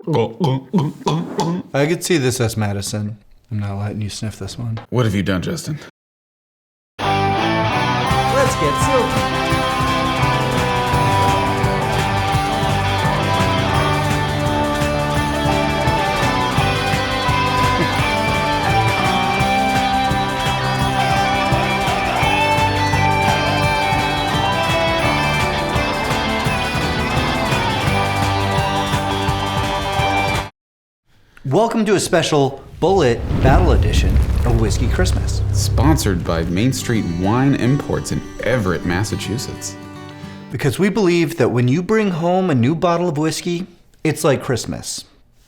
I could see this as Madison. I'm not letting you sniff this one. What have you done, Justin? Let's get silky. Welcome to a special Bulleit Battle Edition of Whiskey Christmas. Sponsored by Main Street Wine Imports in Everett, Massachusetts. Because we believe that when you bring home a new bottle of whiskey, it's like Christmas.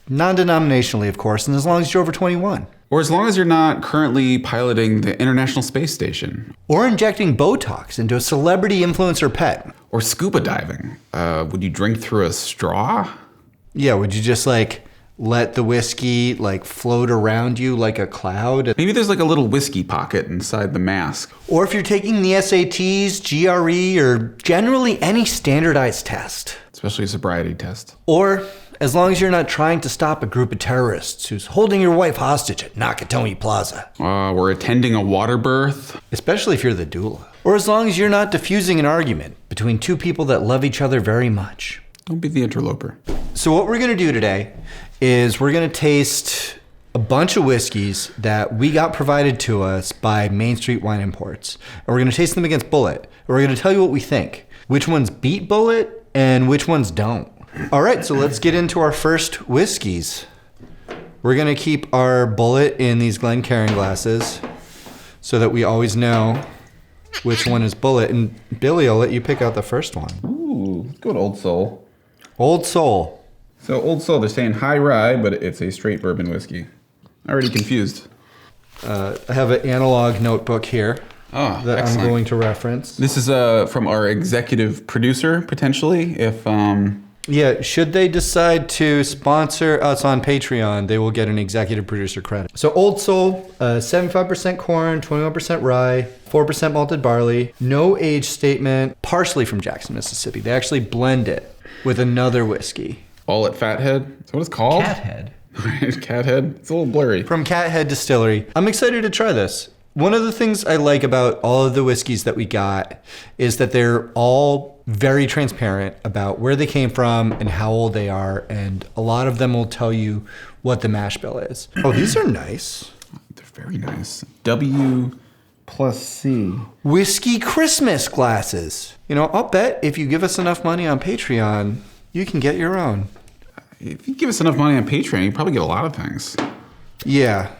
Non-denominationally, of course, and as long as you're over 21. Or as long as you're not currently piloting the International Space Station. Or injecting Botox into a celebrity influencer pet. Or scuba diving. Would you drink through a straw? Yeah, would you just let the whiskey float around you like a cloud? Maybe there's a little whiskey pocket inside the mask. Or if you're taking the SATs, GRE, or generally any standardized test. Especially a sobriety test. Or as long as you're not trying to stop a group of terrorists who's holding your wife hostage at Nakatomi Plaza. We're attending a water birth. Especially if you're the doula. Or as long as you're not diffusing an argument between two people that love each other very much. Don't be the interloper. So what we're gonna do today is we're gonna taste a bunch of whiskeys that we got provided to us by Main Street Wine Imports. And we're gonna taste them against Bulleit. And we're gonna tell you what we think. Which ones beat Bulleit and which ones don't. All right, so let's get into our first whiskeys. We're gonna keep our Bulleit in these Glencairn glasses so that we always know which one is Bulleit. And Billy, I'll let you pick out the first one. Ooh, let's go to Old Soul. Old Soul. So Old Soul, they're saying high rye, but it's a straight bourbon whiskey. Already confused. I have an analog notebook here that excellent. I'm going to reference. This is from our executive producer, potentially, if... Yeah, should they decide to sponsor us on Patreon, they will get an executive producer credit. So Old Soul, 75% corn, 21% rye, 4% malted barley, no age statement, partially from Jackson, Mississippi. They actually blend it with another whiskey. All at Fathead? Is that what it's called? Cathead. Cathead? It's a little blurry. From Cathead Distillery. I'm excited to try this. One of the things I like about all of the whiskeys that we got is that they're all very transparent about where they came from and how old they are, and a lot of them will tell you what the mash bill is. Oh, these are nice. They're very nice. W+C. Whiskey Christmas glasses. I'll bet if you give us enough money on Patreon, you can get your own. If you give us enough money on Patreon, you probably get a lot of things. Yeah.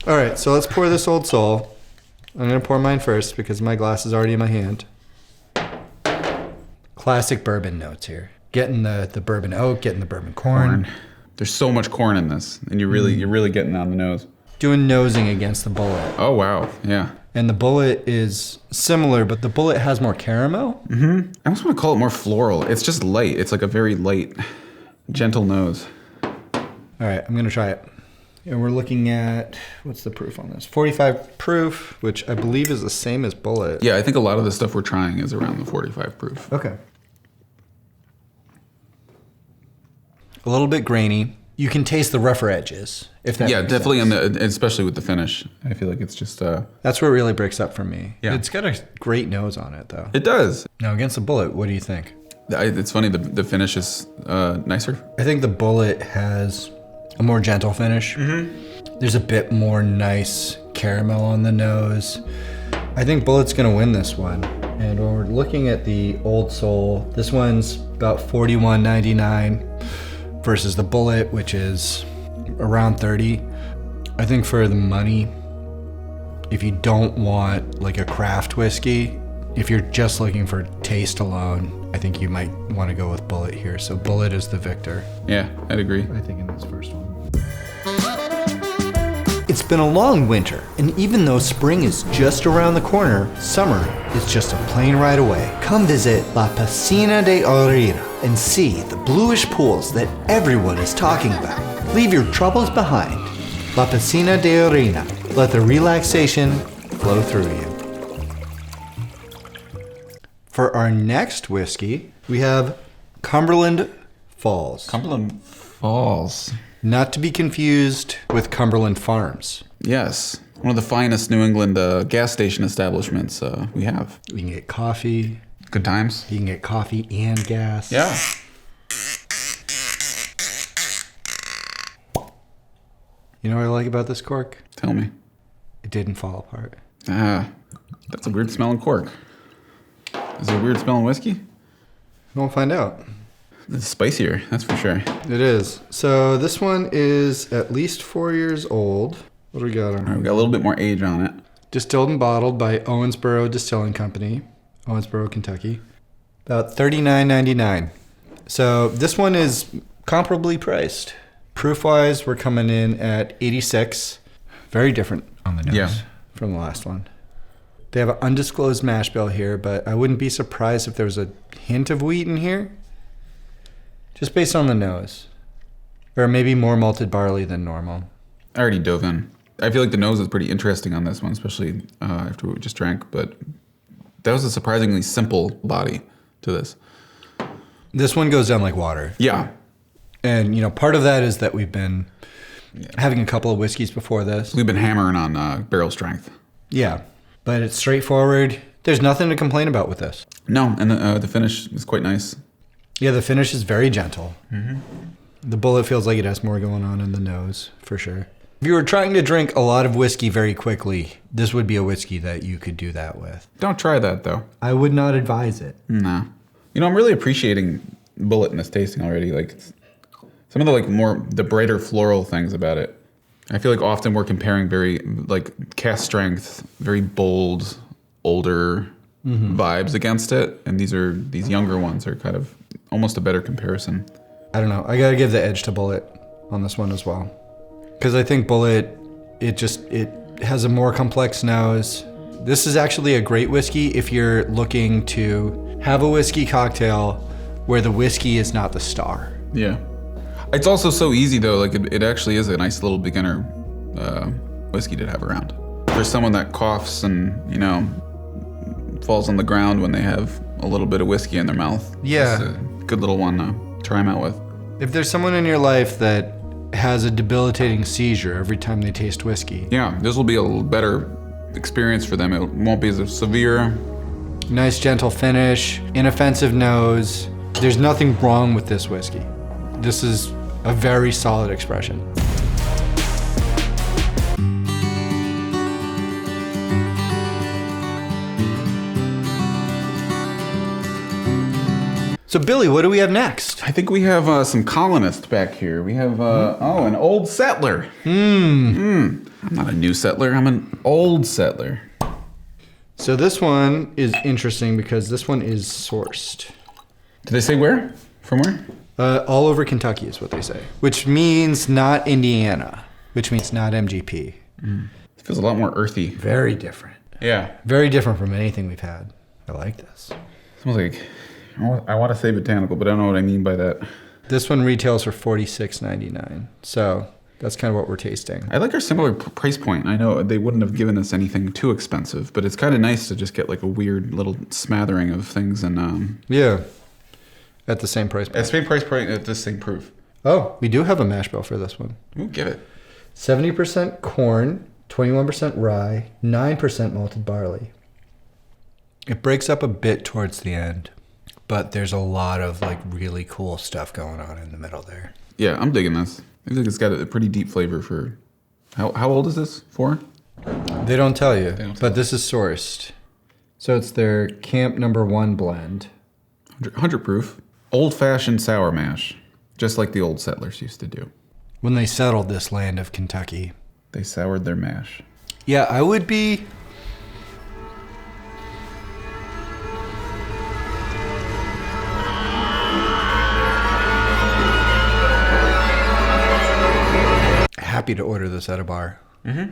All right, so let's pour this Old Soul. I'm going to pour mine first because my glass is already in my hand. Classic bourbon notes here. Getting the bourbon oak, getting the bourbon corn. There's so much corn in this, and you're really getting on the nose. Doing nosing against the Bulleit. Oh, wow. Yeah. And the Bulleit is similar, but the Bulleit has more caramel. Mm-hmm. I almost want to call it more floral. It's just light. It's like a very light, gentle nose. All right, I'm going to try it. And we're looking at, what's the proof on this? 45 proof, which I believe is the same as Bulleit. Yeah, I think a lot of the stuff we're trying is around the 45 proof. Okay. A little bit grainy. You can taste the rougher edges, if that makes definitely, sense. especially with the finish. I feel like it's just... That's where it really breaks up for me. Yeah. It's got a great nose on it, though. It does. Now, against the Bulleit, what do you think? It's funny, the finish is nicer. I think the Bulleit has a more gentle finish. Mm-hmm. There's a bit more nice caramel on the nose. I think Bulleit's gonna win this one. And when we're looking at the Old Soul, this one's about $41.99 versus the Bulleit, which is around $30. I think for the money, if you don't want a craft whiskey, if you're just looking for taste alone, I think you might want to go with Bulleit here. So Bulleit is the victor. Yeah, I'd agree. I think in this first one. It's been a long winter, and even though spring is just around the corner, summer is just a plane ride away. Come visit La Piscina de Orina and see the bluish pools that everyone is talking about. Leave your troubles behind. La Piscina de Orina. Let the relaxation flow through you. For our next whiskey, we have Cumberland Falls. Cumberland Falls. Not to be confused with Cumberland Farms. Yes. One of the finest New England gas station establishments we have. We can get coffee. Good times. You can get coffee and gas. Yeah. You know what I like about this cork? Tell me. It didn't fall apart. That's a weird smelling cork. Is it a weird smelling whiskey? We'll find out. It's spicier, that's for sure. It is. So this one is at least 4 years old. What do we got on All right, it? we got a little bit more age on it. Distilled and bottled by Owensboro Distilling Company, Owensboro, Kentucky. About $39.99. So this one is comparably priced. Proof-wise, we're coming in at 86. Very different on the nose from the last one. They have an undisclosed mash bill here, but I wouldn't be surprised if there was a hint of wheat in here. Just based on the nose. Or maybe more malted barley than normal. I already dove in. I feel like the nose is pretty interesting on this one, especially after what we just drank, but that was a surprisingly simple body to this. This one goes down like water. Yeah. And, you know, part of that is that we've been having a couple of whiskeys before this. We've been hammering on barrel strength. Yeah. But it's straightforward. There's nothing to complain about with this. No, and the finish is quite nice. Yeah, the finish is very gentle. Mm-hmm. The Bulleit feels like it has more going on in the nose, for sure. If you were trying to drink a lot of whiskey very quickly, this would be a whiskey that you could do that with. Don't try that, though. I would not advise it. No. You know, I'm really appreciating Bulleit in this tasting already. Like, some of the brighter floral things about it. I feel like often we're comparing very, like, cast strength, very bold, older vibes against it. And these younger ones are kind of almost a better comparison. I don't know. I gotta give the edge to Bulleit on this one as well. Because I think Bulleit, it has a more complex nose. This is actually a great whiskey if you're looking to have a whiskey cocktail where the whiskey is not the star. Yeah. It's also so easy, though. Like, it actually is a nice little beginner whiskey to have around. For someone that coughs and, you know, falls on the ground when they have a little bit of whiskey in their mouth. Yeah. It's a good little one to try them out with. If there's someone in your life that has a debilitating seizure every time they taste whiskey. Yeah, this will be a better experience for them. It won't be as severe. Nice gentle finish, inoffensive nose. There's nothing wrong with this whiskey. This is a very solid expression. So Billy, what do we have next? I think we have some colonists back here. We have, an old settler. I'm not a new settler, I'm an old settler. So this one is interesting because this one is sourced. Did they say where? From where? All over Kentucky is what they say, which means not Indiana, which means not MGP. It feels a lot more earthy. Very different. Yeah. Very different from anything we've had. I like this. Smells like, I want to say botanical, but I don't know what I mean by that. This one retails for $46.99. So that's kind of what we're tasting. I like our similar price point. I know they wouldn't have given us anything too expensive, but it's kind of nice to just get like a weird little smattering of things and Yeah. At the same price point. at the same price point at the same proof. Oh, we do have a mash bill for this one. Ooh, give it. 70% corn, 21% rye, 9% malted barley. It breaks up a bit towards the end, but there's a lot of like really cool stuff going on in the middle there. Yeah, I'm digging this. I think it's got a pretty deep flavor for. How old is this for? They don't tell you, They don't tell but this is sourced. So it's their Camp Number 1 blend. 100 proof. Old fashioned sour mash, just like the old settlers used to do. When they settled this land of Kentucky. They soured their mash. Yeah, I would be... happy to order this at a bar.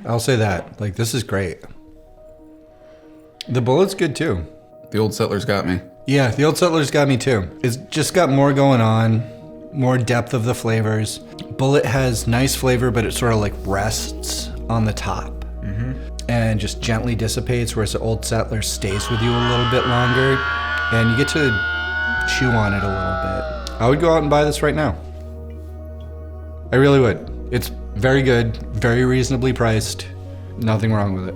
I'll say that. Like, this is great. The Bulleit's good too. The old settlers got me. Yeah, the old settlers got me too. It's just got more going on, more depth of the flavors. Bulleit has nice flavor, but it sort of like rests on the top and just gently dissipates, whereas the old settler stays with you a little bit longer and you get to chew on it a little bit. I would go out and buy this right now. I really would. It's very good, very reasonably priced. Nothing wrong with it.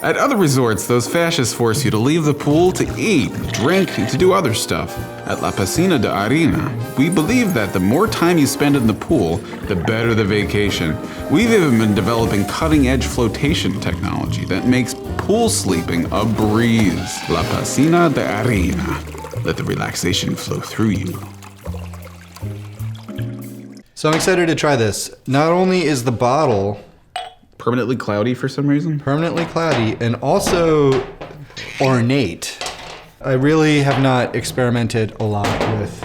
At other resorts, those fascists force you to leave the pool to eat, drink, and to do other stuff. At La Piscina de Arena, we believe that the more time you spend in the pool, the better the vacation. We've even been developing cutting-edge flotation technology that makes pool sleeping a breeze. La Piscina de Arena. Let the relaxation flow through you. So I'm excited to try this. Not only is the bottle Permanently cloudy for some reason? permanently cloudy and also ornate. I really have not experimented a lot with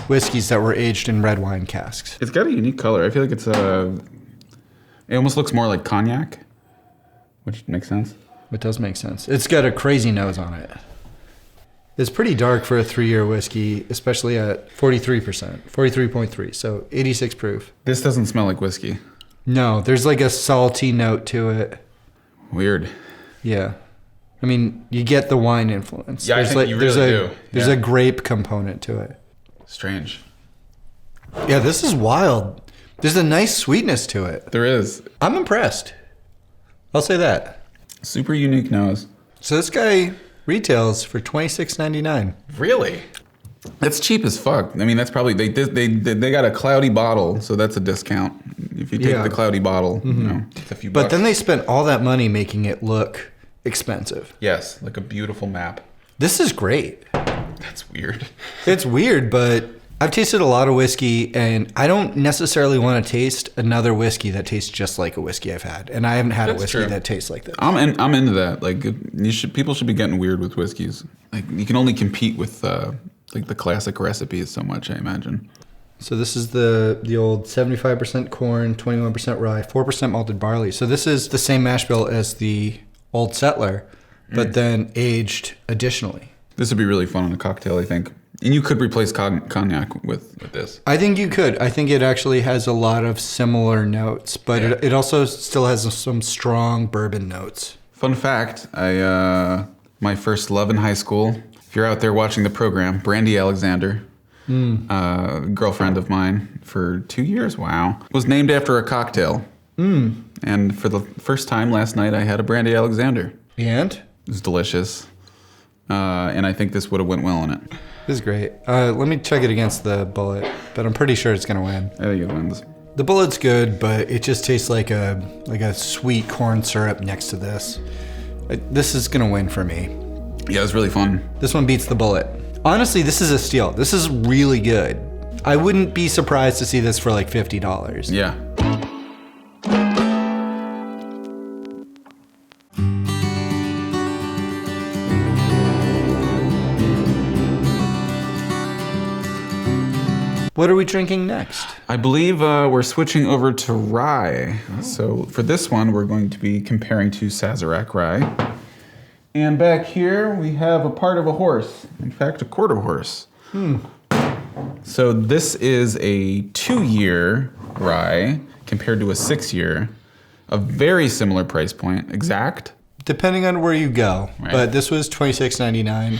whiskeys that were aged in red wine casks. It's got a unique color. I feel like it almost looks more like cognac, which makes sense. It does make sense. It's got a crazy nose on it. It's pretty dark for a 3-year whiskey, especially at 43%, 43.3, so 86 proof. This doesn't smell like whiskey. No, there's like a salty note to it. Weird. Yeah. I mean, you get the wine influence. Yeah, I think you really do. There's Yeah. a grape component to it. Strange. Yeah, this is wild. There's a nice sweetness to it. There is. I'm impressed. I'll say that. Super unique nose. So this guy retails for $26.99. Really? That's cheap as fuck. I mean, that's probably they got a cloudy bottle, so that's a discount. If you take Yeah. the cloudy bottle, you know, it's a few But bucks. then they spent all that money making it look expensive. Yes, like a beautiful map. This is great. That's weird. It's weird, but I've tasted a lot of whiskey, and I don't necessarily want to taste another whiskey that tastes just like a whiskey I've had. And I haven't had That's a whiskey true. that tastes like this. I'm into that. Like people should be getting weird with whiskeys. Like you can only compete with like the classic recipes so much, I imagine. So this is the old 75% corn, 21% rye, 4% malted barley. So this is the same mash bill as the Old Settler, but then aged additionally. This would be really fun on a cocktail, I think. And you could replace cognac with this. I think you could. I think it actually has a lot of similar notes, but it also still has some strong bourbon notes. Fun fact, my first love in high school, if you're out there watching the program, Brandy Alexander, girlfriend of mine for 2 years, wow, was named after a cocktail. And for the first time last night, I had a Brandy Alexander. And? It was delicious. And I think this would have went well in it. This is great. Let me check it against the Bulleit, but I'm pretty sure it's going to win. I think it wins. The Bulleit's good, but it just tastes like a sweet corn syrup next to this. This is going to win for me. Yeah, it was really fun. This one beats the Bulleit. Honestly, this is a steal. This is really good. I wouldn't be surprised to see this for like $50. Yeah. What are we drinking next? I believe we're switching over to rye. So for this one, we're going to be comparing to Sazerac rye. And back here, we have a part of a horse. In fact, a quarter horse. So this is a 2-year rye compared to a 6-year. A very similar price point, exact. Depending on where you go. Right. But this was $26.99.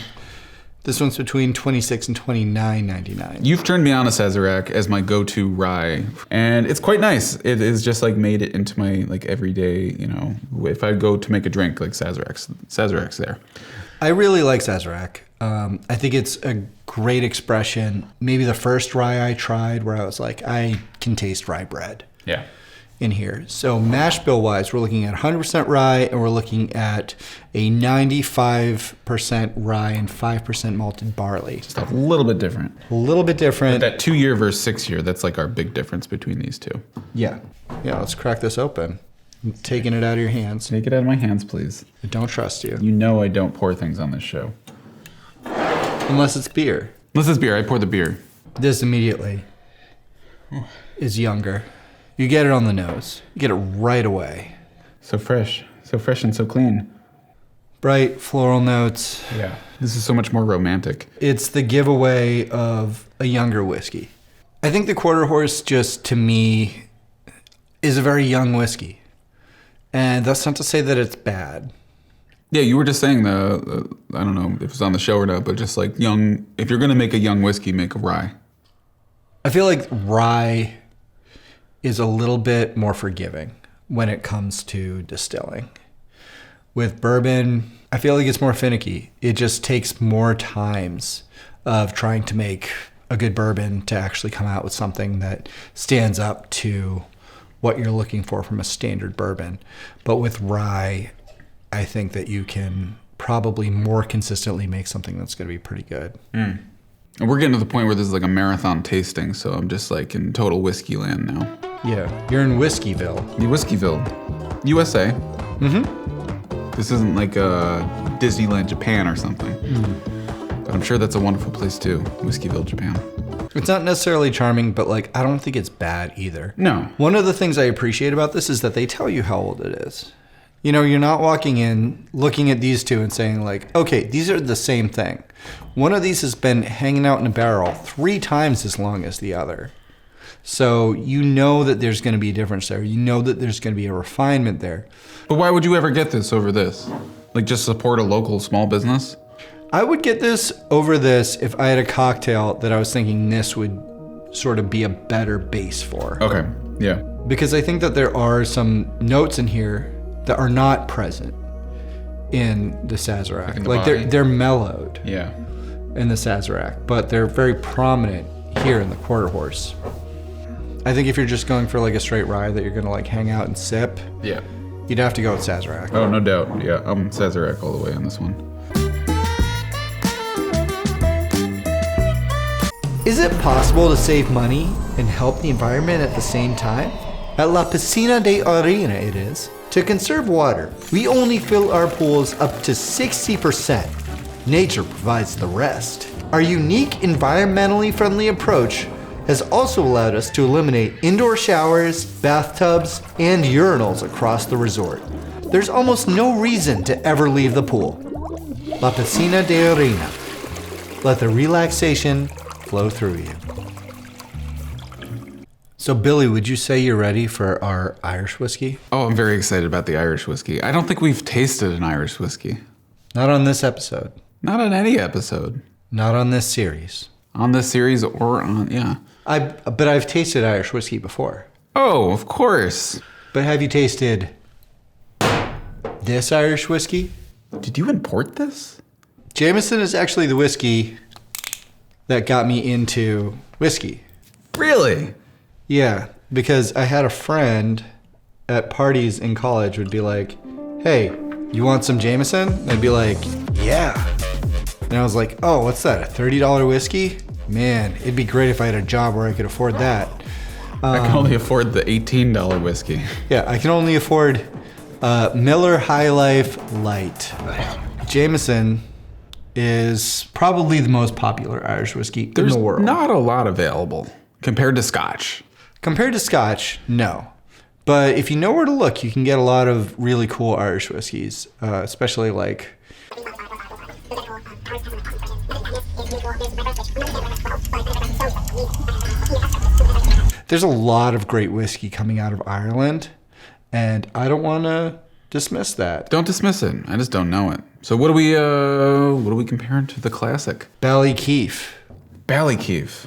This one's between $26 and $29.99. You've turned me on to Sazerac as my go-to rye, and it's quite nice. It is just like made it into my like everyday, you know, if I go to make a drink, like Sazerac's there. I really like Sazerac. I think it's a great expression. Maybe the first rye I tried where I was like, I can taste rye bread Yeah. in here. So mash bill wise, we're looking at 100% rye, and we're looking at a 95% rye and 5% malted barley. Just a little bit different. A little bit different. That 2-year versus 6-year, that's like our big difference between these two. Yeah. Yeah, let's crack this open. I'm taking it out of your hands. Take it out of my hands, please. I don't trust you. You know I don't pour things on this show. Unless it's beer. Unless it's beer, I pour the beer. This immediately is younger. You get it on the nose. You get it right away. So fresh and so clean. Bright floral notes. Yeah. This is so much more romantic. It's the giveaway of a younger whiskey. I think the Quarter Horse just, to me, is a very young whiskey. And that's not to say that it's bad. Yeah, you were just saying I don't know if it's on the show or not, but just like young, if you're going to make a young whiskey, make a rye. I feel like rye is a little bit more forgiving when it comes to distilling. With bourbon, I feel like it's more finicky. It just takes more times of trying to make a good bourbon to actually come out with something that stands up to what you're looking for from a standard bourbon. But with rye, I think that you can probably more consistently make something that's going to be pretty good. And we're getting to the point where this is like a marathon tasting, so I'm just like in total whiskey land now. Yeah, you're in Whiskeyville. Whiskeyville, USA. Mm-hmm. This isn't like Disneyland, Japan or something. But I'm sure that's a wonderful place too, Whiskeyville, Japan. It's not necessarily charming, but like I don't think it's bad either. No. One of the things I appreciate about this is that they tell you how old it is. You know, you're not walking in, looking at these two and saying like, okay, these are the same thing. One of these has been hanging out in a barrel 3 times as long as the other. So you know that there's going to be a difference there. You know that there's going to be a refinement there. But why would you ever get this over this? Like just support a local small business? I would get this over this if I had a cocktail that I was thinking this would sort of be a better base for. Okay, yeah. Because I think that there are some notes in here that are not present in the Sazerac. Like they're mellowed in the Sazerac, but they're very prominent here in the Quarter Horse. I think if you're just going for like a straight rye that you're gonna like hang out and sip, you'd have to go with Sazerac. Oh, no doubt. Yeah, I'm Sazerac all the way on this one. Is it possible to save money and help the environment at the same time? At La Piscina de Arena it is. To conserve water, we only fill our pools up to 60%. Nature provides the rest. Our unique, environmentally friendly approach has also allowed us to eliminate indoor showers, bathtubs, and urinals across the resort. There's almost no reason to ever leave the pool. La Piscina de Arena. Let the relaxation flow through you. So Billy, would you say you're ready for our Irish whiskey? Oh, I'm very excited about the Irish whiskey. I don't think we've tasted an Irish whiskey. Not on this episode. Not on any episode. Not on this series. On this series or on, But I've tasted Irish whiskey before. Oh, of course. But have you tasted this Irish whiskey? Did you import this? Jameson is actually the whiskey that got me into whiskey. Really? Yeah, because I had a friend at parties in college would be like, hey, you want some Jameson? And I'd be like, yeah. And I was like, oh, what's that, a $30 whiskey? Man, it'd be great if I had a job where I could afford that. I can only afford the $18 whiskey. Yeah, I can only afford Miller High Life Light. Jameson is probably the most popular Irish whiskey in the world. There's not a lot available compared to Scotch. Compared to Scotch, no. But if you know where to look, you can get a lot of really cool Irish whiskeys, especially like... There's a lot of great whiskey coming out of Ireland, and I don't want to dismiss that. Don't dismiss it. I just don't know it. So what are we comparing to the classic? Ballykefe. Ballykefe.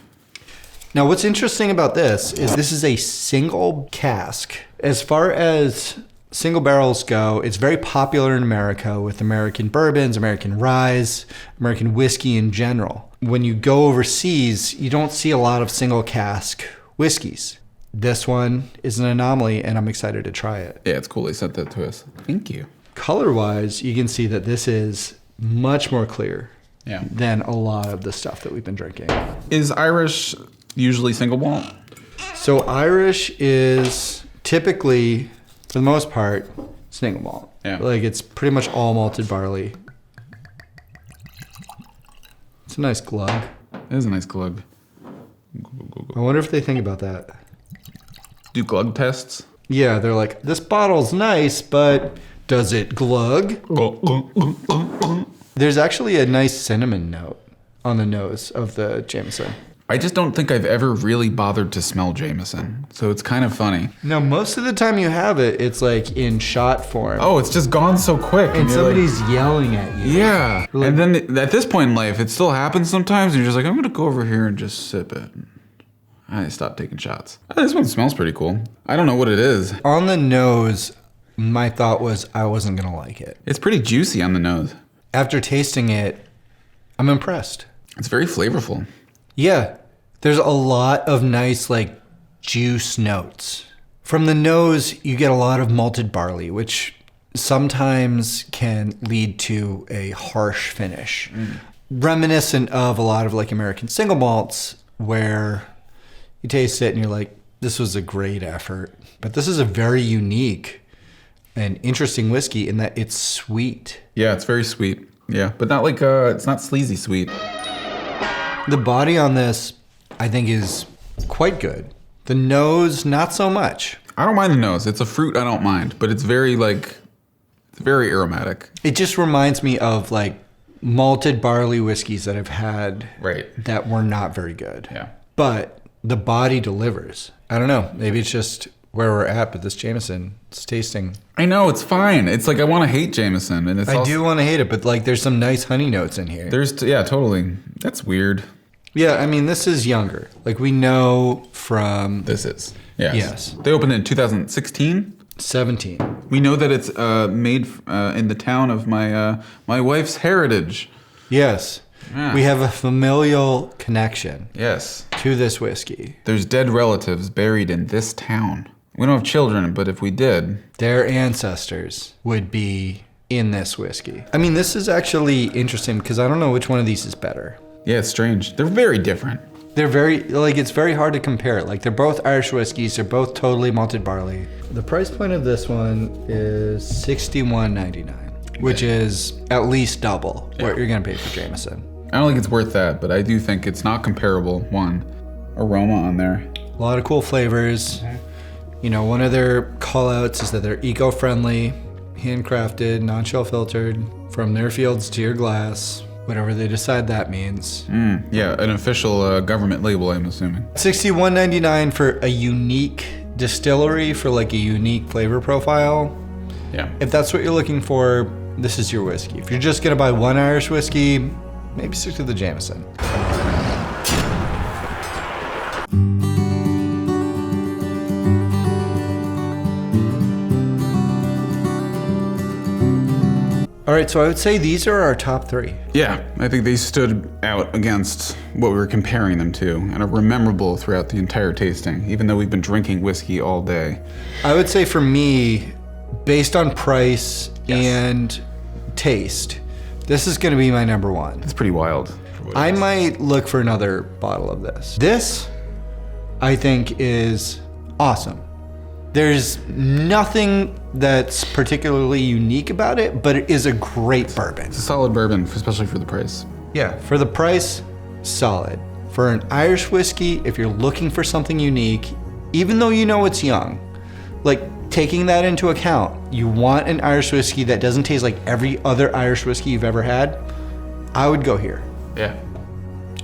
Now, what's interesting about this is a single cask. As far as single barrels go, it's very popular in America with American bourbons, American ryes, American whiskey in general. When you go overseas, you don't see a lot of single cask whiskeys. This one is an anomaly, and I'm excited to try it. Yeah, it's cool they sent that to us. Thank you. Color-wise, you can see that this is much more clear than a lot of the stuff that we've been drinking. Is Irish usually single malt? So Irish is typically, for the most part, single malt. Yeah. Like it's pretty much all malted barley. It's a nice glug. It is a nice glug. I wonder if they think about that. Do glug tests? Yeah, they're like, this bottle's nice, but does it glug? There's actually a nice cinnamon note on the nose of the Jameson. I just don't think I've ever really bothered to smell Jameson, so it's kind of funny. No, most of the time you have it, it's like in shot form. Oh, it's just gone so quick. And somebody's like, yelling at you. Yeah. Like, and then at this point in life, it still happens sometimes, and you're just like, I'm going to go over here and just sip it. I stopped taking shots. This one smells pretty cool. I don't know what it is. On the nose, my thought was I wasn't going to like it. It's pretty juicy on the nose. After tasting it, I'm impressed. It's very flavorful. Yeah. There's a lot of nice, like, juice notes. From the nose, you get a lot of malted barley, which sometimes can lead to a harsh finish. Reminiscent of a lot of, like, American single malts, where you taste it and you're like, this was a great effort. But this is a very unique and interesting whiskey in that it's sweet. Yeah, it's very sweet. Yeah, but not like, it's not sleazy sweet. The body on this, I think, is quite good. The nose, not so much. I don't mind the nose. It's a fruit I don't mind, but it's very, like, it's very aromatic. It just reminds me of, like, malted barley whiskeys that I've had that were not very good. Yeah. But the body delivers. I don't know. Maybe it's just where we're at, but this Jameson, it's tasting. I know, it's fine. It's like I want to hate Jameson. And I do want to hate it, but, like, there's some nice honey notes in here. Yeah, totally. That's weird. Yeah, I mean, this is younger. Like, we know from... This is. Yes. Yes. They opened in 2016? 17. We know that it's made in the town of my wife's heritage. Yes. Yeah. We have a familial connection. Yes. To this whiskey. There's dead relatives buried in this town. We don't have children, but if we did... Their ancestors would be in this whiskey. I mean, this is actually interesting because I don't know which one of these is better. Yeah, it's strange. They're very different. They're very, like, it's very hard to compare it. Like, they're both Irish whiskeys. They're both totally malted barley. The price point of this one is $61.99, which is at least double what you're going to pay for Jameson. I don't think it's worth that, but I do think it's not comparable. One, aroma on there. A lot of cool flavors. You know, one of their call-outs is that they're eco-friendly, handcrafted, non-chill filtered, from their fields to your glass. Whatever they decide that means. Yeah, an official government label, I'm assuming. $61.99 for a unique distillery for like a unique flavor profile. Yeah. If that's what you're looking for, this is your whiskey. If you're just gonna buy one Irish whiskey, maybe stick to the Jameson. All right, so I would say these are our top three. Yeah, I think they stood out against what we were comparing them to and are memorable throughout the entire tasting, even though we've been drinking whiskey all day. I would say for me, based on price and taste, this is gonna be my number one. It's pretty wild. I might look for another bottle of this. This, I think, is awesome. There's nothing that's particularly unique about it, but it is a great bourbon. It's a solid bourbon, especially for the price. Yeah, for the price, solid. For an Irish whiskey, if you're looking for something unique, even though you know it's young, like taking that into account, you want an Irish whiskey that doesn't taste like every other Irish whiskey you've ever had, I would go here. Yeah.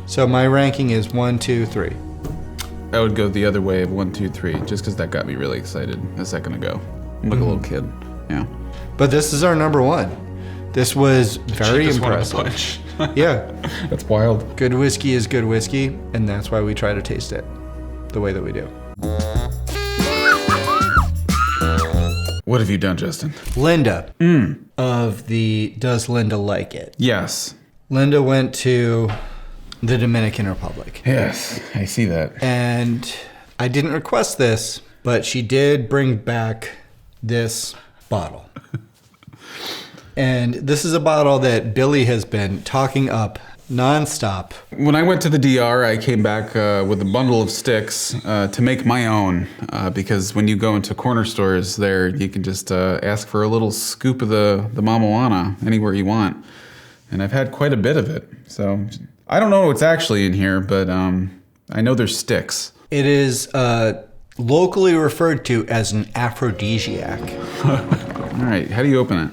So my ranking is 1, 2, 3. I would go the other way of 1, 2, 3, just because that got me really excited a second ago. I'm like a little kid. Yeah. But this is our number one. This was very impressive. Yeah. That's wild. Good whiskey is good whiskey, and that's why we try to taste it the way that we do. What have you done, Justin? Linda of the Does Linda Like It? Yes. Linda went to the Dominican Republic. Yes, I see that. And I didn't request this, but she did bring back this bottle. And this is a bottle that Billy has been talking up nonstop. When I went to the DR, I came back with a bundle of sticks to make my own, because when you go into corner stores there, you can just ask for a little scoop of the Mama Juana anywhere you want. And I've had quite a bit of it. So I don't know what's actually in here, but I know there's sticks. It is locally referred to as an aphrodisiac. All right, how do you open it?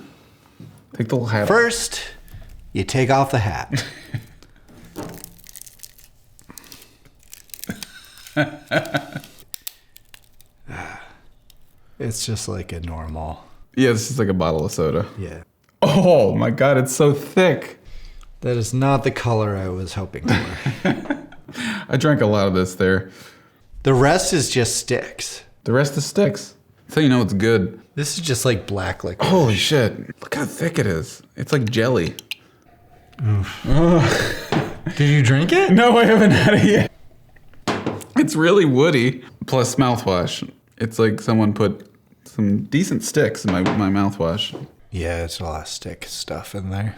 Take the little hat off. First, you take off the hat. It's just like a normal. Yeah, this is like a bottle of soda. Yeah. Oh my God, it's so thick. That is not the color I was hoping for. I drank a lot of this there. The rest is just sticks. The rest is sticks. That's how you know it's good. This is just like black liquor. Holy shit. Look how thick it is. It's like jelly. Did you drink it? No, I haven't had it yet. It's really woody, plus mouthwash. It's like someone put some decent sticks in my mouthwash. Yeah, it's a lot of stick stuff in there.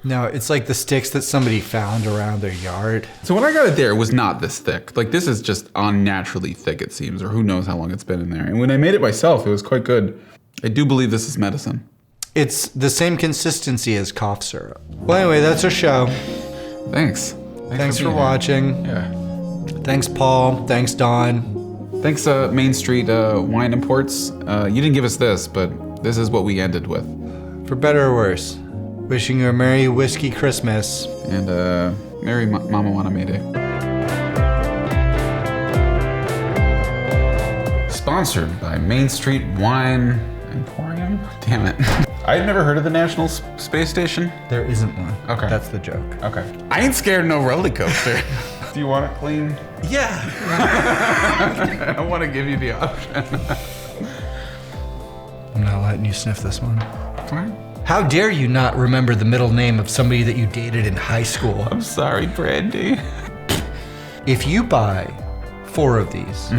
No, it's like the sticks that somebody found around their yard. So when I got it there, it was not this thick. Like, this is just unnaturally thick, it seems, or who knows how long it's been in there. And when I made it myself, it was quite good. I do believe this is medicine. It's the same consistency as cough syrup. Well, anyway, that's our show. Thanks. Thanks for watching. Yeah. Thanks, Paul. Thanks, Don. Thanks, Main Street Wine Imports. You didn't give us this, but this is what we ended with. For better or worse, wishing you a Merry Whiskey Christmas. And Merry Mama Wanna Sponsored by Main Street Wine Emporium? Damn it. I've never heard of the National Space Station. There isn't one. Okay. That's the joke. Okay. I ain't scared of no roller coaster. Do you want it clean? Yeah. I don't want to give you the option. I'm not letting you sniff this one. Fine. How dare you not remember the middle name of somebody that you dated in high school? I'm sorry, Brandy. If you buy 4 of these,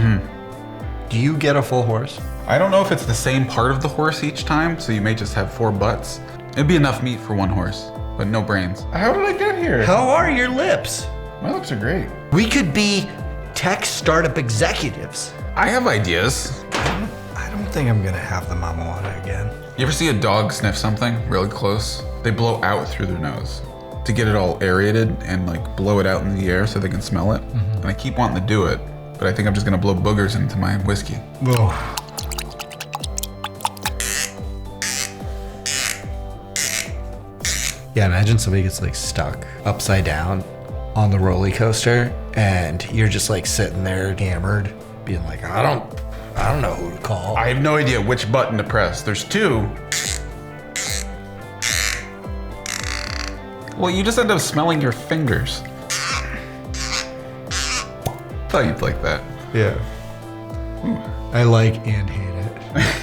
do you get a full horse? I don't know if it's the same part of the horse each time, so you may just have 4 butts. It'd be enough meat for 1 horse, but no brains. How did I get here? How are your lips? My lips are great. We could be tech startup executives. I have ideas. I don't think I'm gonna have the mama wanna again. You ever see a dog sniff something really close? They blow out through their nose to get it all aerated and like blow it out in the air so they can smell it. And I keep wanting to do it, but I think I'm just gonna blow boogers into my whiskey. Whoa. Yeah, imagine somebody gets like stuck upside down on the roller coaster and you're just like sitting there hammered, being like, I don't know who to call. I have no idea which button to press. There's 2. Well, you just end up smelling your fingers. Thought you'd like that. Yeah. I like and hate it.